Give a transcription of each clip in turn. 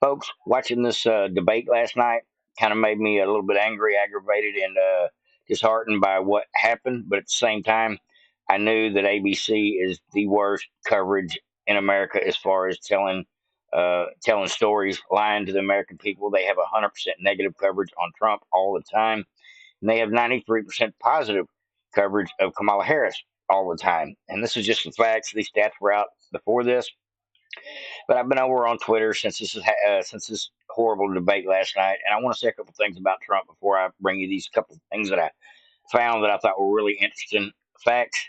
Folks, watching this debate last night kind of made me a little bit angry, aggravated, and disheartened by what happened. But at the same time, I knew that ABC is the worst coverage in America as far as telling stories, lying to the American people. They have 100% negative coverage on Trump all the time, and they have 93% positive coverage of Kamala Harris all the time. And this is just the facts. These stats were out before this, but I've been over on Twitter since this horrible debate last night, and I want to say a couple things about Trump before I bring you these couple things that I found that I thought were really interesting facts.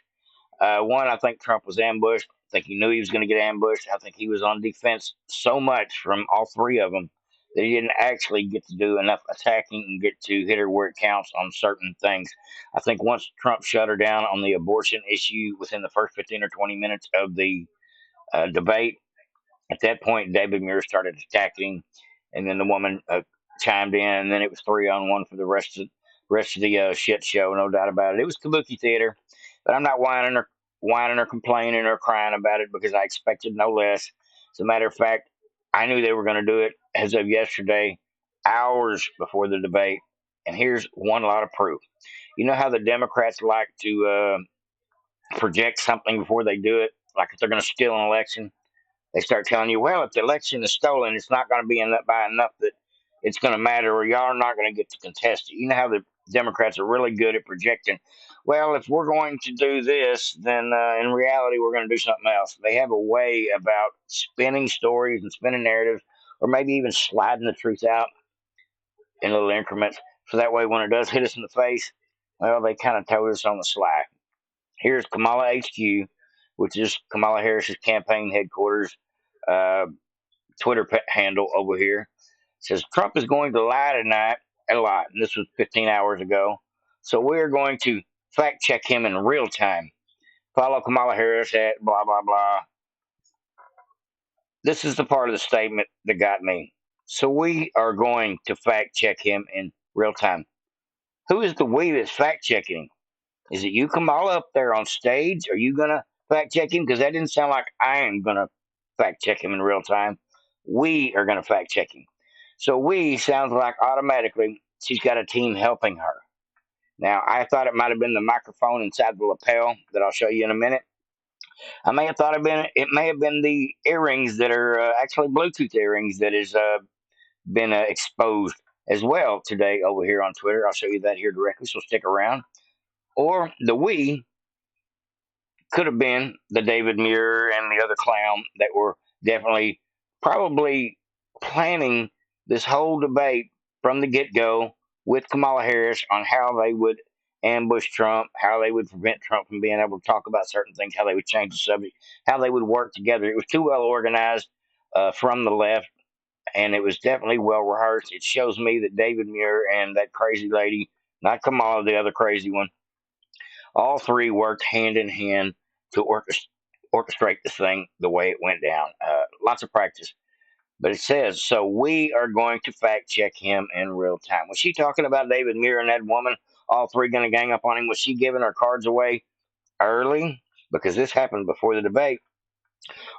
One, I think Trump was ambushed. I think he knew he was going to get ambushed. I think he was on defense so much from all three of them that he didn't actually get to do enough attacking and get to hit her where it counts on certain things. I think once Trump shut her down on the abortion issue within the first 15 or 20 minutes of the debate, at that point, David Muir started attacking, and then the woman chimed in, and then it was 3-on-1 for the rest of the shit show. No doubt about it. It was kabuki theater, but I'm not whining or complaining or crying about it because I expected no less. As a matter of fact, I knew they were going to do it as of yesterday, hours before the debate. And here's one lot of proof. You know how the Democrats like to project something before they do it, like if they're going to steal an election. They start telling you, well, if the election is stolen, it's not going to be by enough that it's going to matter, or y'all are not going to get to contest it. You know how the Democrats are really good at projecting, well, if we're going to do this, then in reality, we're going to do something else. They have a way about spinning stories and spinning narratives, or maybe even sliding the truth out in little increments. So that way, when it does hit us in the face, well, they kind of told us on the sly. Here's Kamala HQ, which is Kamala Harris's campaign headquarters. Uh, Twitter handle over here. It says Trump is going to lie tonight a lot, and this was 15 hours ago. So we're going to fact check him in real time. Follow Kamala Harris at blah blah blah. This is the part of the statement that got me. So we are going to fact check him in real time. Who is the we that's fact checking? Is it you, Kamala, up there on stage? Are you gonna fact check him? Because that didn't sound like I am gonna fact check him in real time. We are gonna fact check him. So we sounds like automatically she's got a team helping her. Now I thought it might have been the microphone inside the lapel that I'll show you in a minute. I may have thought it may have been the earrings that are actually Bluetooth earrings that has been exposed as well today over here on Twitter. I'll show you that here directly, so stick around. Or the we could have been the David Muir and the other clown that were definitely probably planning this whole debate from the get go with Kamala Harris on how they would ambush Trump, how they would prevent Trump from being able to talk about certain things, how they would change the subject, how they would work together. It was too well organized from the left, and it was definitely well rehearsed. It shows me that David Muir and that crazy lady, not Kamala, the other crazy one, all three worked hand in hand to orchestrate this thing the way it went down. Lots of practice. But it says, so we are going to fact check him in real time. Was she talking about David Muir and that woman, all three going to gang up on him? Was she giving her cards away early? Because this happened before the debate.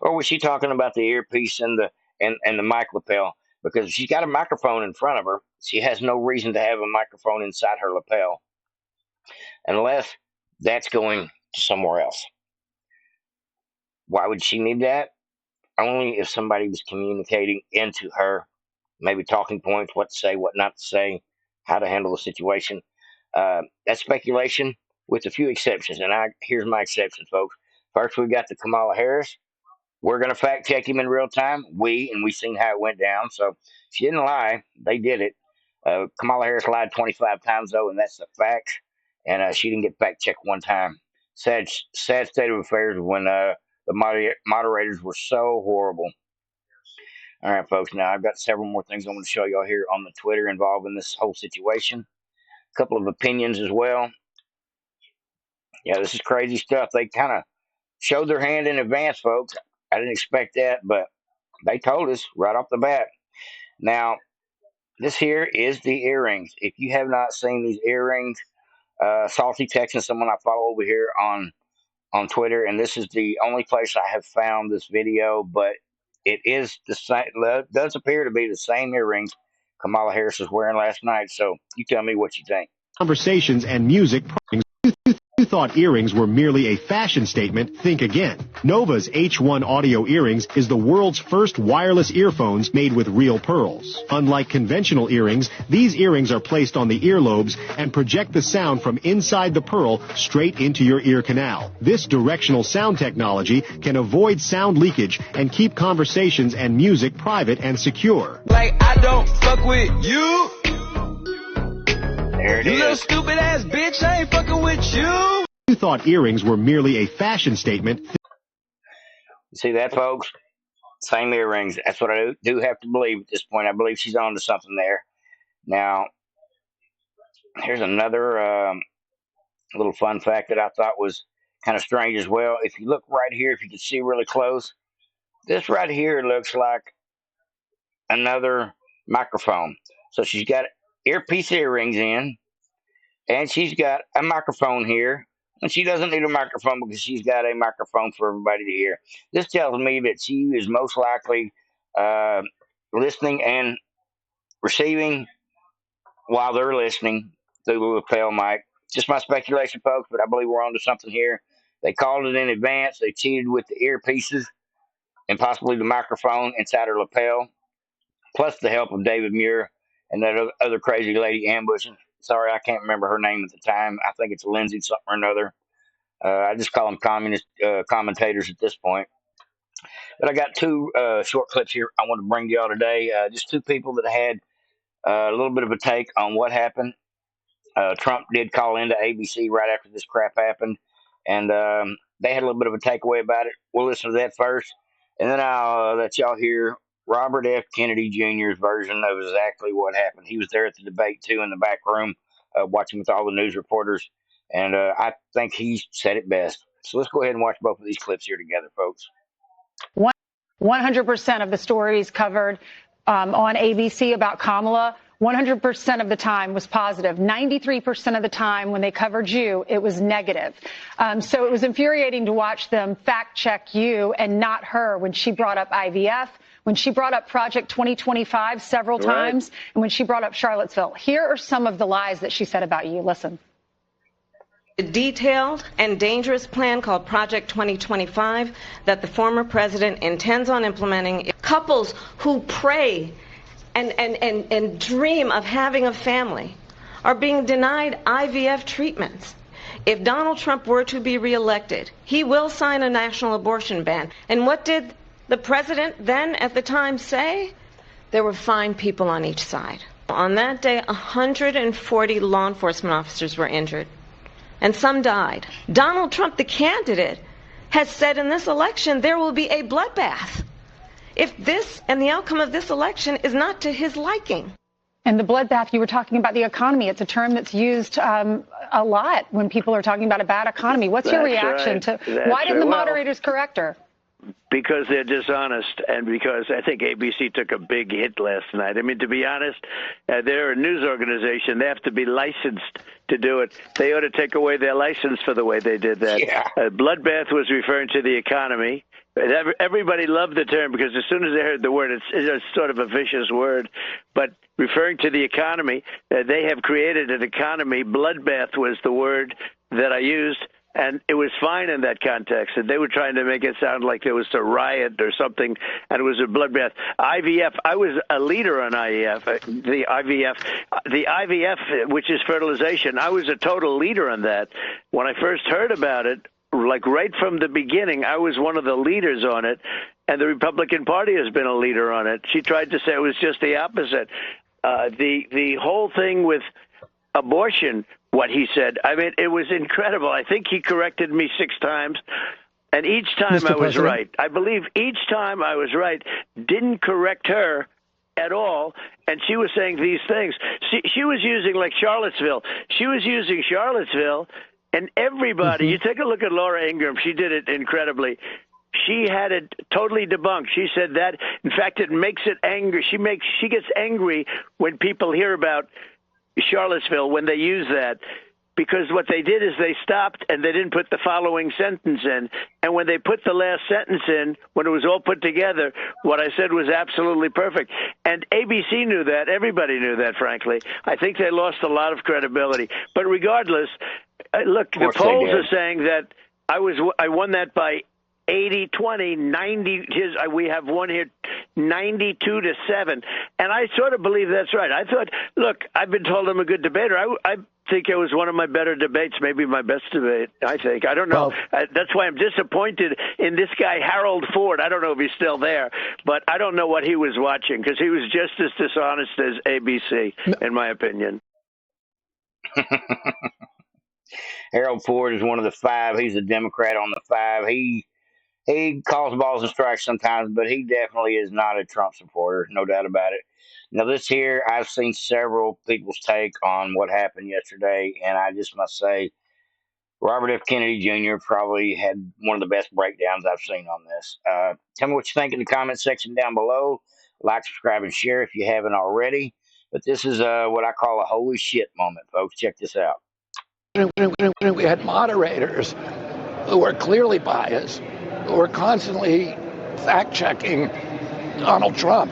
Or was she talking about the earpiece and the mic lapel? Because she's got a microphone in front of her. She has no reason to have a microphone inside her lapel unless that's going to somewhere else. Why would she need that? Only if somebody was communicating into her, maybe talking points, what to say, what not to say, how to handle the situation. That's speculation with a few exceptions. And here's my exceptions, folks. First, we got the Kamala Harris. We're going to fact check him in real time. We've seen how it went down. So she didn't lie. They did it. Kamala Harris lied 25 times, though, and that's the fact. And she didn't get fact checked one time. Sad state of affairs when the moderators were so horrible. All right, folks. Now I've got several more things I want to show y'all here on the Twitter involving this whole situation. A couple of opinions as well. Yeah, this is crazy stuff. They kind of showed their hand in advance, folks. I didn't expect that, but they told us right off the bat. Now, this here is the earrings. If you have not seen these earrings, Salty Texan, someone I follow over here on Twitter, and this is the only place I have found this video, but it is the same. Does appear to be the same earrings Kamala Harris was wearing last night. So you tell me what you think. Conversations and music. You thought earrings were merely a fashion statement, think again. Nova's H1 audio earrings is the world's first wireless earphones made with real pearls. Unlike conventional earrings, these earrings are placed on the earlobes and project the sound from inside the pearl straight into your ear canal. This directional sound technology can avoid sound leakage and keep conversations and music private and secure. Like I don't fuck with you. There it You is. little stupid ass bitch, I ain't fucking with you. You thought earrings were merely a fashion statement. See that, folks? Same earrings. That's what I do have to believe at this point. I believe she's on to something there. Now, here's another little fun fact that I thought was kind of strange as well. If you look right here, if you can see really close, this right here looks like another microphone. So she's got earpiece earrings in, and she's got a microphone here. And she doesn't need a microphone because she's got a microphone for everybody to hear. This tells me that she is most likely listening and receiving while they're listening through the lapel mic. Just my speculation, folks, but I believe we're on to something here. They called it in advance. They cheated with the earpieces and possibly the microphone inside her lapel, plus the help of David Muir and that other crazy lady ambushing. Sorry, I can't remember her name at the time. I think it's Lindsay something or another. I just call them communist commentators at this point. But I got two short clips here I want to bring to y'all today. Just two people that had a little bit of a take on what happened. Trump did call into ABC right after this crap happened, and they had a little bit of a takeaway about it. We'll listen to that first, and then I'll let y'all hear Robert F. Kennedy Jr.'s version of exactly what happened. He was there at the debate, too, in the back room, watching with all the news reporters, and I think he said it best. So let's go ahead and watch both of these clips here together, folks. 100% of the stories covered on ABC about Kamala, 100% of the time was positive. 93% of the time when they covered you, it was negative. So it was infuriating to watch them fact check you and not her when she brought up IVF, when she brought up Project 2025 several times, and when she brought up Charlottesville. Here are some of the lies that she said about you. Listen. A detailed and dangerous plan called Project 2025 that the former president intends on implementing. Couples who pray and dream of having a family are being denied IVF treatments. If Donald Trump were to be reelected, he will sign a national abortion ban. And what did the president then at the time say? There were fine people on each side. On that day, 140 law enforcement officers were injured, and some died. Donald Trump, the candidate, has said in this election there will be a bloodbath if this and the outcome of this election is not to his liking. And the bloodbath, you were talking about the economy. It's a term that's used a lot when people are talking about a bad economy. What's your reaction to why didn't the moderators correct her? Because they're dishonest, and because I think ABC took a big hit last night. I mean, to be honest, they're a news organization. They have to be licensed to do it. They ought to take away their license for the way they did that. Yeah. Bloodbath was referring to the economy. Everybody loved the term because as soon as they heard the word, it's sort of a vicious word. But referring to the economy, they have created an economy. Bloodbath was the word that I used. And it was fine in that context. And they were trying to make it sound like there was a riot or something, and it was a bloodbath. IVF, I was a leader on IVF, the IVF, which is fertilization. I was a total leader on that. When I first heard about it, like right from the beginning, I was one of the leaders on it, and the Republican Party has been a leader on it. She tried to say it was just the opposite. The whole thing with abortion, what he said, I mean, it was incredible. I think he corrected me 6 times, and each time I was right. I believe each time I was right, didn't correct her at all, and she was saying these things. She was using, like, Charlottesville. She was using Charlottesville, and everybody, you take a look at Laura Ingraham, she did it incredibly. She had it totally debunked. She said that, in fact, it makes it angry. She gets angry when people hear about Charlottesville when they use that. because what they did is they stopped and they didn't put the following sentence in. And when they put the last sentence in, when it was all put together, what I said was absolutely perfect. And ABC knew that. Everybody knew that, frankly. I think they lost a lot of credibility. But regardless, look, the polls are saying that I won that by 80-20, 90. We have one here, 92-7, and I sort of believe that's right. I thought, look, I've been told I'm a good debater. I think it was one of my better debates, maybe my best debate. I think. I don't know. That's why I'm disappointed in this guy, Harold Ford. I don't know if he's still there, but I don't know what he was watching because he was just as dishonest as ABC, in my opinion. Harold Ford is one of the five. He's a Democrat on the five. He calls balls and strikes sometimes, but he definitely is not a Trump supporter, no doubt about it. Now, this here, I've seen several people's take on what happened yesterday, and I just must say, Robert F. Kennedy Jr. probably had one of the best breakdowns I've seen on this. Tell me what you think in the comment section down below. Like, subscribe, and share if you haven't already. But this is what I call a holy shit moment, folks. Check this out. We had moderators who were clearly biased, who were constantly fact-checking Donald Trump.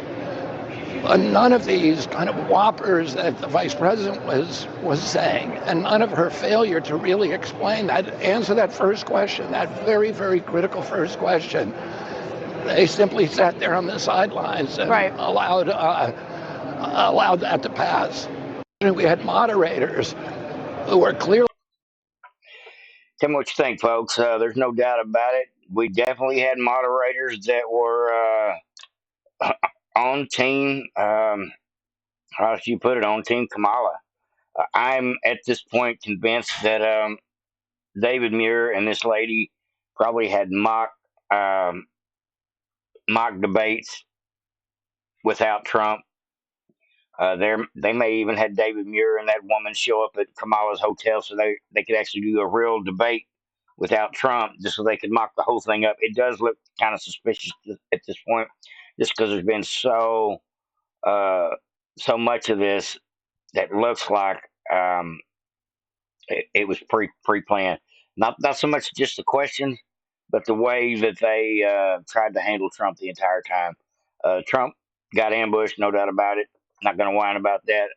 None of these kind of whoppers that the vice president was saying, and none of her failure to really explain that, answer that first question, that very, very critical first question. They simply sat there on the sidelines and allowed that to pass. We had moderators who were clearly. Tell me what you think, folks. There's no doubt about it. We definitely had moderators that were on team, how should you put it, on team Kamala. I'm at this point convinced that David Muir and this lady probably had mock debates without Trump. They may even had David Muir and that woman show up at Kamala's hotel so they could actually do a real debate without Trump, just so they could mock the whole thing up. It does look kind of suspicious at this point, just because there's been so much of this that looks like it was pre-planned. Not so much just the questions, but the way that they tried to handle Trump the entire time. Trump got ambushed, no doubt about it. Not going to whine about that.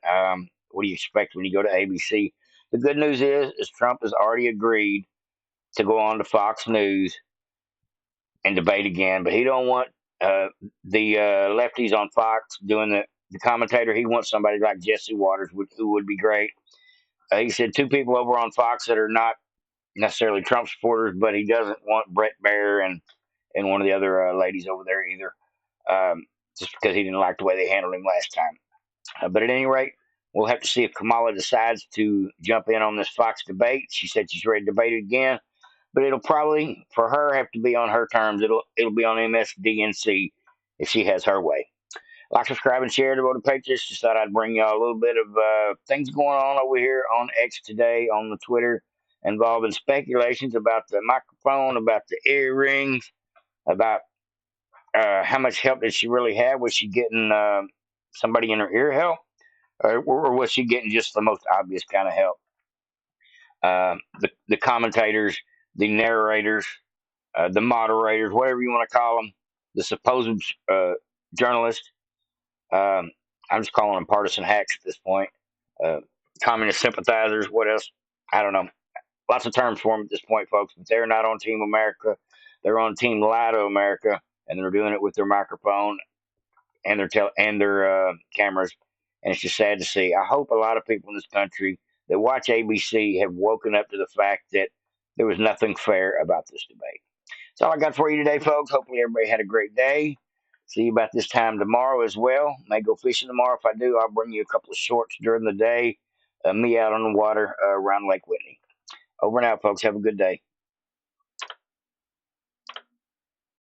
What do you expect when you go to ABC? The good news is Trump has already agreed to go on to Fox News and debate again, but he don't want the lefties on Fox doing the commentator. He wants somebody like Jesse Waters, who would be great. He said two people over on Fox that are not necessarily Trump supporters, but he doesn't want Brett Baer and one of the other ladies over there either, just because he didn't like the way they handled him last time. But at any rate, we'll have to see if Kamala decides to jump in on this Fox debate. She said she's ready to debate it again, but it'll probably, for her, have to be on her terms. It'll be on MSDNC if she has her way. Like, subscribe, and share to Vote Patriots. Just thought I'd bring y'all a little bit of things going on over here on X today, on the Twitter, involving speculations about the microphone, about the earrings, about how much help did she really have? Was she getting somebody in her ear help? Or was she getting just the most obvious kind of help? The commentators, the narrators, the moderators, whatever you want to call them, the supposed journalists. I'm just calling them partisan hacks at this point. Communist sympathizers, what else? I don't know. Lots of terms for them at this point, folks. But they're not on Team America. They're on Team Lie to America, and they're doing it with their microphone and their cameras. And it's just sad to see. I hope a lot of people in this country that watch ABC have woken up to the fact that there was nothing fair about this debate. That's all I got for you today, folks. Hopefully everybody had a great day. See you about this time tomorrow as well. May go fishing tomorrow. If I do, I'll bring you a couple of shorts during the day. Me out on the water around Lake Whitney. Over and out, folks. Have a good day.